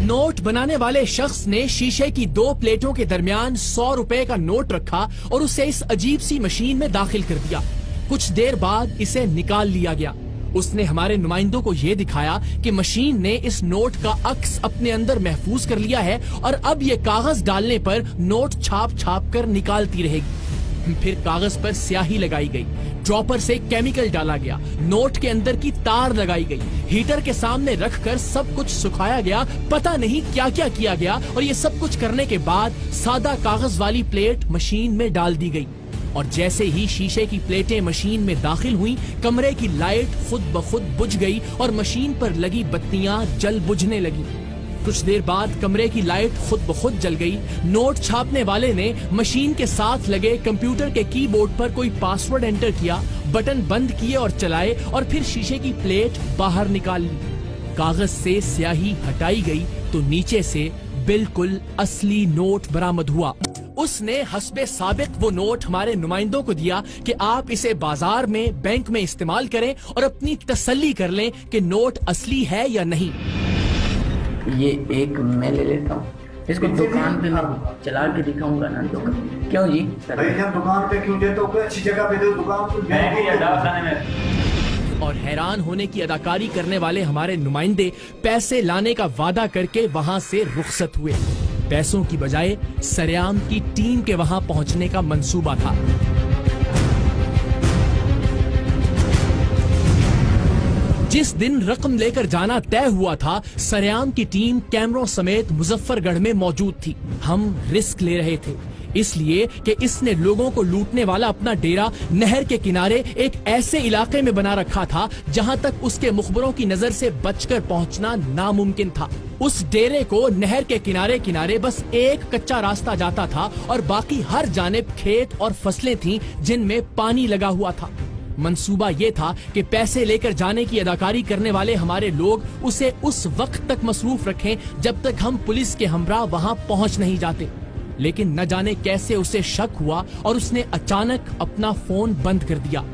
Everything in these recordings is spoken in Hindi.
नोट बनाने वाले शख्स ने शीशे की 2 प्लेटों के दरमियान 100 रुपए का नोट रखा और उसे इस अजीब सी मशीन में दाखिल कर दिया। कुछ देर बाद इसे निकाल लिया गया। उसने हमारे नुमाइंदों को यह दिखाया कि मशीन ने इस नोट का अक्स अपने अंदर महफूज कर लिया है और अब ये कागज डालने पर नोट छाप छाप कर निकालती रहेगी। फिर कागज पर स्याही लगाई गई, ड्रॉपर से केमिकल डाला गया, नोट के अंदर की तार लगाई गई, हीटर के सामने रखकर सब कुछ सुखाया गया। पता नहीं क्या क्या किया गया और ये सब कुछ करने के बाद सादा कागज वाली प्लेट मशीन में डाल दी गई और जैसे ही शीशे की प्लेटें मशीन में दाखिल हुई, कमरे की लाइट खुद ब खुद बुझ गई और मशीन पर लगी बत्तियां जल बुझने लगी। कुछ देर बाद कमरे की लाइट खुद ब खुद जल गई। नोट छापने वाले ने मशीन के साथ लगे कंप्यूटर के कीबोर्ड पर कोई पासवर्ड एंटर किया, बटन बंद किए और चलाए और फिर शीशे की प्लेट बाहर निकाल ली। कागज से स्याही हटाई गई तो नीचे से बिल्कुल असली नोट बरामद हुआ। उसने हस्बे साबिक वो नोट हमारे नुमाइंदों को दिया कि आप इसे बाजार में, बैंक में इस्तेमाल करें और अपनी तसल्ली कर लें कि नोट असली है या नहीं। ये एक मैं ले लेता हूँ, इसको दुकान पे मैं चला के दिखाऊंगा ना। दुकान क्यों जी? भैया दुकान पे क्यों देते हो? कोई अच्छी जगह पे दो, दुकान पे। और हैरान होने की अदाकारी करने वाले हमारे नुमाइंदे पैसे लाने का वादा करके वहां से रुखसत हुए। पैसों की बजाय सरेआम की टीम के वहां पहुंचने का मंसूबा था। जिस दिन रकम लेकर जाना तय हुआ था, सरेआम की टीम कैमरों समेत मुजफ्फरगढ़ में मौजूद थी। हम रिस्क ले रहे थे इसलिए कि इसने लोगों को लूटने वाला अपना डेरा नहर के किनारे एक ऐसे इलाके में बना रखा था जहां तक उसके मुखबरों की नजर से बचकर पहुंचना नामुमकिन था। उस डेरे को नहर के किनारे किनारे बस एक कच्चा रास्ता जाता था और बाकी हर जानिब खेत और फसलें थीं जिनमें पानी लगा हुआ था। मंसूबा ये था कि पैसे लेकर जाने की अदाकारी करने वाले हमारे लोग उसे उस वक्त तक मसरूफ रखें जब तक हम पुलिस के हमरा वहां पहुंच नहीं जाते। लेकिन न जाने कैसे उसे शक हुआ और उसने अचानक अपना फोन बंद कर दिया।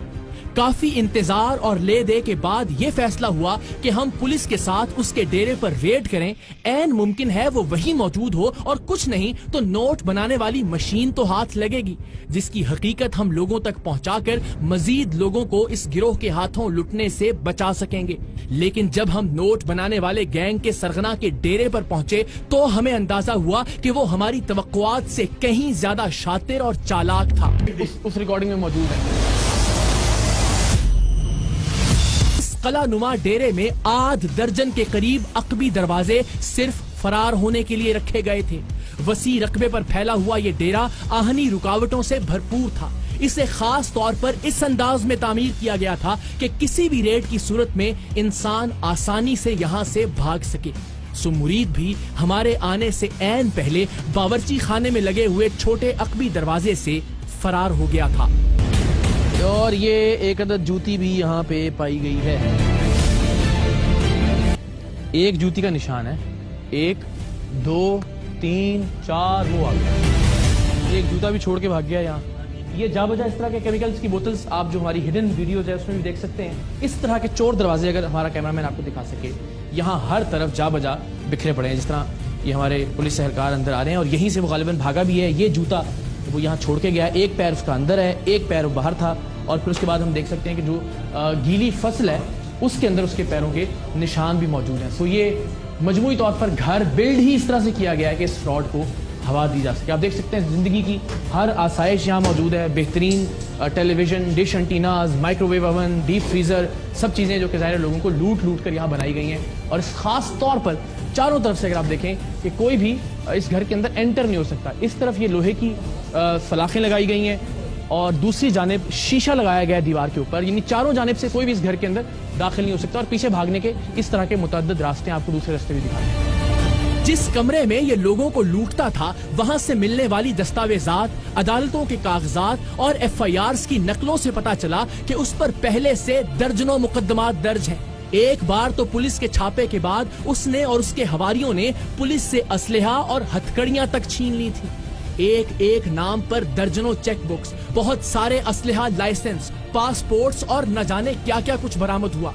काफी इंतजार और ले दे के बाद ये फैसला हुआ कि हम पुलिस के साथ उसके डेरे पर रेड करें। ऐन मुमकिन है वो वहीं मौजूद हो और कुछ नहीं तो नोट बनाने वाली मशीन तो हाथ लगेगी, जिसकी हकीकत हम लोगों तक पहुंचाकर मजीद लोगों को इस गिरोह के हाथों लुटने से बचा सकेंगे। लेकिन जब हम नोट बनाने वाले गैंग के सरगना के डेरे पर पहुंचे तो हमें अंदाजा हुआ कि वो हमारी तवक्कुआत से कहीं ज्यादा शातिर और चालाक था। उस रिकॉर्डिंग में मौजूद है। कलानुमा डेरे में आध दर्जन के करीब अकबी दरवाजे सिर्फ फरार होने के लिए रखे गए थे। वसी रकबे पर फैला हुआ ये डेरा आहनी रुकावटों से भरपूर था। इसे खास तौर पर इस अंदाज में तामीर किया गया था कि किसी भी रेड की सूरत में इंसान आसानी से यहाँ से भाग सके। सो मुरीद भी हमारे आने से ऐन पहले बावर्ची खाने में लगे हुए छोटे अकबी दरवाजे से फरार हो गया था। और ये एक अदद जूती भी यहाँ पे पाई गई है। एक जूती का निशान है, 1 2 3 4 वो आ गया। एक जूता भी छोड़ के भाग गया यहाँ। ये जा बजा इस तरह के केमिकल्स की बोतल्स आप जो हमारी हिडन वीडियोज है उसमें भी देख सकते हैं। इस तरह के चोर दरवाजे अगर हमारा कैमरामैन आपको दिखा सके, यहाँ हर तरफ जा बजा बिखरे पड़े हैं। जिस तरह ये हमारे पुलिस एहलकार अंदर आ रहे हैं और यहीं से वो गालिबन भागा भी है। ये जूता वो यहाँ छोड़ के गया, एक पैर उसका अंदर है, एक पैर बाहर था। और फिर उसके बाद हम देख सकते हैं कि जो गीली फसल है उसके अंदर उसके पैरों के निशान भी मौजूद हैं। सो ये मजमूई तौर पर घर बिल्ड ही इस तरह से किया गया है कि इस फ्रॉड को हवा दी जा सके। आप देख सकते हैं जिंदगी की हर आसाइश यहाँ मौजूद है। बेहतरीन television, dish antennas, microwave oven, deep freezer, सब चीज़ें जो कि ज़ाहिर लोगों को लूट लूट कर यहाँ बनाई गई हैं। और ख़ास तौर पर चारों तरफ से अगर आप देखें कि कोई भी इस घर के अंदर एंटर नहीं हो सकता। इस तरफ ये लोहे की सलाखें लगाई गई हैं और दूसरी जानिब शीशा लगाया गया है दीवार के ऊपर, यानी चारों जानिब से कोई भी इस घर के अंदर दाखिल नहीं हो सकता। और पीछे भागने के इस तरह के मुतअद्दिद रास्ते आपको दूसरे रास्ते भी दिखाते हैं। जिस कमरे में ये लोगों को लूटता था वहां से मिलने वाली दस्तावेजात, अदालतों के कागजात और FIRs की नकलों से पता चला कि उस पर पहले से दर्जनों मुकदमात दर्ज हैं। एक बार तो पुलिस के छापे के बाद उसने और उसके हवारियों ने पुलिस से असलहा और हथकड़ियां तक छीन ली थी। एक एक नाम पर दर्जनों चेकबुक्स, बहुत सारे असलहा, लाइसेंस, पासपोर्ट्स और न जाने क्या क्या कुछ बरामद हुआ।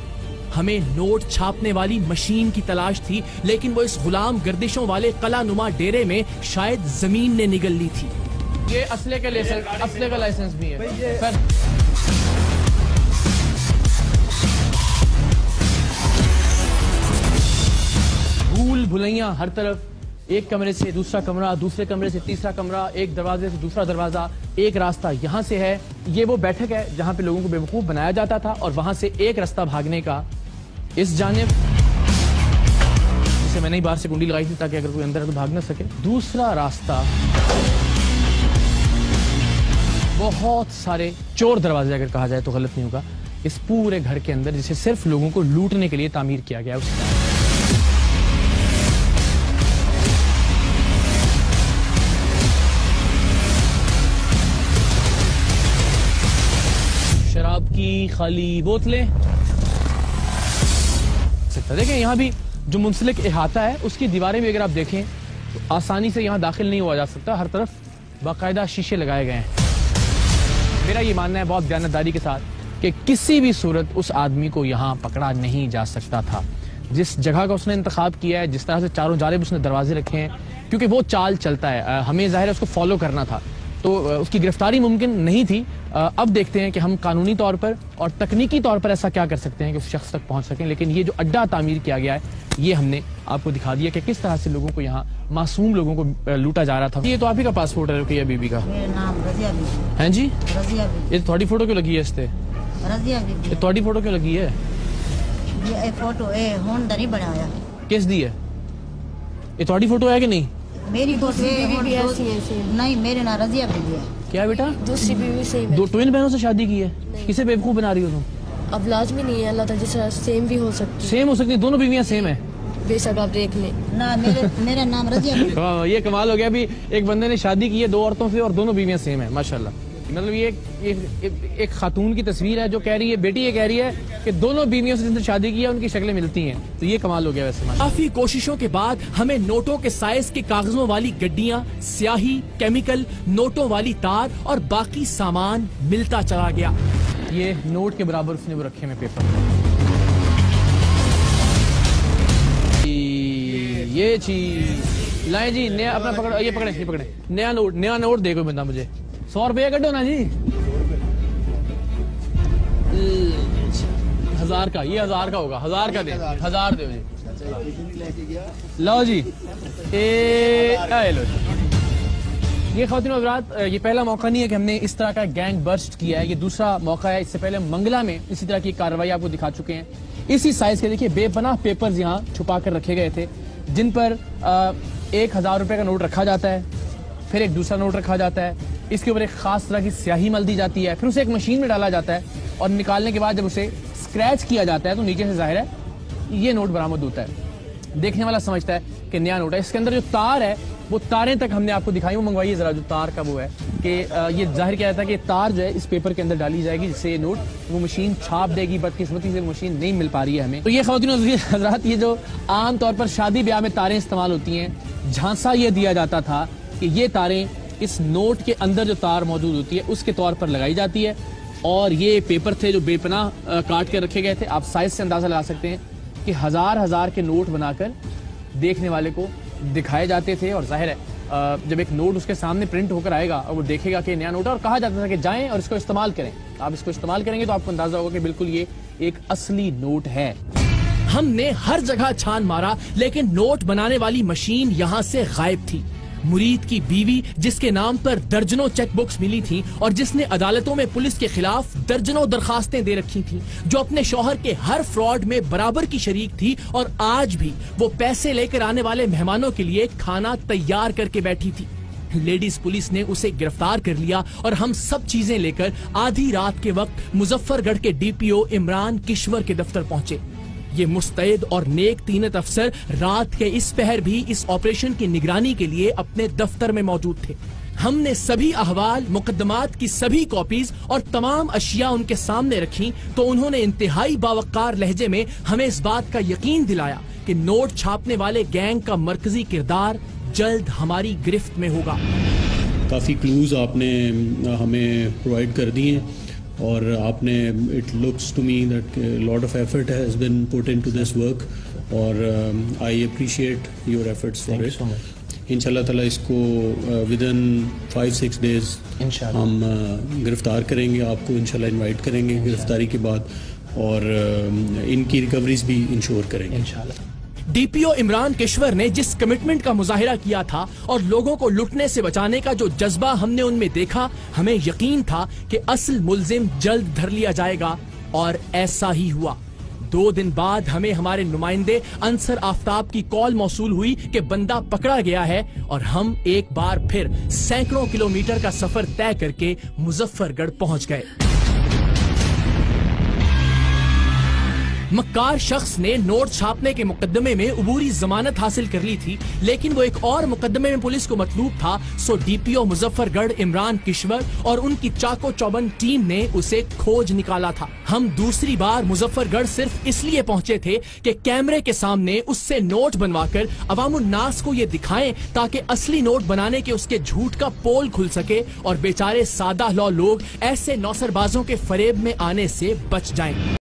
हमें नोट छापने वाली मशीन की तलाश थी, लेकिन वो इस गुलाम गर्दिशों वाले कलानुमा डेरे में शायद जमीन ने निगल ली थी। ये असले का लाइसेंस भी है सर। भूल भुलैया हर तरफ, एक कमरे से दूसरा कमरा, दूसरे कमरे से तीसरा कमरा, एक दरवाजे से दूसरा दरवाजा, एक रास्ता यहाँ से है। ये वो बैठक है जहाँ पे लोगों को बेवकूफ बनाया जाता था और वहां से एक रास्ता भागने का इस जानिब, जिसे मैंने ही बाहर से कुंडी लगाई थी ताकि अगर कोई अंदर है तो भाग ना सके। दूसरा रास्ता बहुत सारे चोर दरवाजे, अगर कहा जाए तो गलत नहीं होगा, इस पूरे घर के अंदर, जिसे सिर्फ लोगों को लूटने के लिए तामीर किया गया है। शराब की खाली बोतलें, देखें यहाँ भी जो मुंसलिक इहाता है उसकी दीवारें भी अगर आप देखें तो आसानी से यहाँ दाखिल नहीं हुआ जा सकता, हर तरफ बाकायदा शीशे लगाए गए हैं। मेरा ये मानना है बहुत दयानतदारी के साथ कि किसी भी सूरत उस आदमी को यहाँ पकड़ा नहीं जा सकता था। जिस जगह का उसने इंतखाब किया है, जिस तरह से चारों जानिब उसने दरवाजे रखे हैं, क्योंकि वो चाल चलता है, हमें जाहिर है उसको फॉलो करना था, तो उसकी गिरफ्तारी मुमकिन नहीं थी। अब देखते हैं कि हम कानूनी तौर पर और तकनीकी तौर पर ऐसा क्या कर सकते हैं कि उस शख्स तक पहुंच सकें। लेकिन ये जो अड्डा तामीर किया गया है, ये हमने आपको दिखा दिया कि किस तरह से लोगों को यहाँ, मासूम लोगों को लूटा जा रहा था। ये तो आप ही का पासपोर्ट है रुकैया बीबी का? मेरा नाम रजिया बीबी है जी। रजिया बीबी। ये थोड़ी फोटो क्यों लगी है इससे? रजिया बीबी। ये थोड़ी फोटो क्यों लगी है? ये फोटो है होन नहीं बनाया। किस दी है? ये थोड़ी फोटो है कि नहीं? मेरी फोटो नहीं, मेरे नाम रजिया बीबी है। क्या बेटा? दूसरी बीवी सेम है। दो ट्विन बहनों से शादी की है? किसे बेवकूफ बना रही हो तुम? अब लाजमी नहीं है, अल्लाह ताला जिस तरह सेम भी हो सकती है। सेम हो सकती है, दोनों बीवियां सेम है। बेशक आप देख लें ना, मेरा नाम रजिया बीबी। ये कमाल हो गया, अभी एक बंदे ने शादी की है 2 औरतों से और दोनों बीवियां सेम है, माशाल्लाह। मतलब ये एक खातून की तस्वीर है जो कह रही है, बेटी ये कह रही है कि दोनों बीवियों से जिनसे शादी की है उनकी शक्लें मिलती हैं, तो ये कमाल हो गया। वैसे काफी कोशिशों के बाद हमें नोटों के साइज के कागजों वाली गड्डियां, स्याही, केमिकल, नोटों वाली तार और बाकी सामान मिलता चला गया। ये नोट के बराबर उसने वो रखे में पेपर, ये चीज लाए जी, नया अपना पकड़ो, ये पकड़े, नया नोट देखो बंदा मुझे 100 रुपये कटो ना जी। 1000 का, ये 1000 का होगा, 1000 का दे, 1000 दे जी। लो जी, लो जी। ये ख़वातीन और हज़रात, ये पहला मौका नहीं है कि हमने इस तरह का गैंग बर्स्ट किया है, ये दूसरा मौका है। इससे पहले मंगला में इसी तरह की कार्रवाई आपको दिखा चुके हैं। इसी साइज के देखिए बेपनाह पेपर्स यहाँ छुपा कर रखे गए थे, जिन पर 1000 रुपए का नोट रखा जाता है, फिर एक दूसरा नोट रखा जाता है, इसके ऊपर एक खास तरह की स्याही मल दी जाती है, फिर उसे एक मशीन में डाला जाता है और निकालने के बाद जब उसे स्क्रैच किया जाता है तो नीचे से जाहिर है ये नोट बरामद होता है। देखने वाला समझता है कि नया नोट है। इसके अंदर जो तार है वो तारें तक हमने आपको दिखाई, वो मंगवाइए जरा, जो तार का वो है कि ये जाहिर किया जाता है कि तार जो है इस पेपर के अंदर डाली जाएगी, जिससे ये नोट वो मशीन छाप देगी। बदकिस्मती से मशीन नहीं मिल पा रही है हमें। तो ये ख़वातीन और हज़रात, ये जो आम तौर पर शादी ब्याह में तारें इस्तेमाल होती हैं, झांसा ये दिया जाता था कि ये तारें इस नोट के अंदर जो तार मौजूद होती है उसके तौर पर लगाई जाती है। और ये पेपर थे जो बेपनाह काट के रखे गए थे। आप साइज से अंदाजा लगा सकते हैं कि हजार के नोट बनाकर देखने वाले को दिखाए जाते थे। और जाहिर है जब एक नोट उसके सामने प्रिंट होकर आएगा और वो देखेगा कि नया नोट है, और कहा जाता था कि जाएं और इसको इस्तेमाल करें। आप इसको इस्तेमाल करेंगे तो आपको अंदाजा होगा कि बिल्कुल ये एक असली नोट है। हमने हर जगह छान मारा, लेकिन नोट बनाने वाली मशीन यहाँ से गायब थी। मुरीद की बीवी, जिसके नाम पर दर्जनों चेकबुक्स मिली थी और जिसने अदालतों में पुलिस के खिलाफ दर्जनों दरखास्तें दे रखी थी, जो अपने शौहर के हर फ्रॉड में बराबर की शरीक थी, और आज भी वो पैसे लेकर आने वाले मेहमानों के लिए खाना तैयार करके बैठी थी। लेडीज पुलिस ने उसे गिरफ्तार कर लिया और हम सब चीजें लेकर आधी रात के वक्त मुजफ्फरगढ़ के डीपीओ इमरान किश्वर के दफ्तर पहुंचे। ये मुस्तैद और नेक तीनत अफसर रात के इस पहर भी इस ऑपरेशन की निगरानी के लिए अपने दफ्तर में मौजूद थे। हमने सभी अहवाल, मुकदमात की सभी कॉपीज और तमाम अशिया उनके सामने रखी, तो उन्होंने इंतहाई बावकार लहजे में हमें इस बात का यकीन दिलाया कि नोट छापने वाले गैंग का मरकजी किरदार जल्द हमारी गिरफ्त में होगा। काफ़ी क्लूज आपने हमें प्रोवाइड कर दिए हैं और आपने it looks to me that lot of effort has been put into this work और I appreciate your efforts for it. इंशाल्लाह ताला इसको विद इन 5-6 डेज हम गिरफ्तार करेंगे, आपको इंशाल्लाह इनवाइट करेंगे गिरफ्तारी के बाद और इनकी रिकवरीज भी इंश्योर करेंगे इंशाल्लाह। डीपीओ इमरान किश्वर ने जिस कमिटमेंट का मुजाहिरा किया था और लोगों को लुटने से बचाने का जो जज्बा हमने उनमें देखा, हमें यकीन था कि असल मुल्जिम जल्द धर लिया जाएगा और ऐसा ही हुआ। 2 दिन बाद हमें हमारे नुमाइंदे अंसर आफ्ताब की कॉल मौसूल हुई कि बंदा पकड़ा गया है और हम एक बार फिर सैकड़ों किलोमीटर का सफर तय करके मुजफ्फरगढ़ पहुंच गए। मक्कार शख्स ने नोट छापने के मुकदमे में उबूरी जमानत हासिल कर ली थी, लेकिन वो एक और मुकदमे में पुलिस को मतलूब था। सो डीपीओ मुजफ्फरगढ़ इमरान किश्वर और उनकी चाको चौबंद टीम ने उसे खोज निकाला था। हम दूसरी बार मुजफ्फरगढ़ सिर्फ इसलिए पहुंचे थे कि कैमरे के सामने उससे नोट बनवाकर अवामुन्नास को ये दिखाएं ताकि असली नोट बनाने के उसके झूठ का पोल खुल सके और बेचारे सादा लौ लोग ऐसे नौसरबाजों के फरेब में आने से बच जाएं।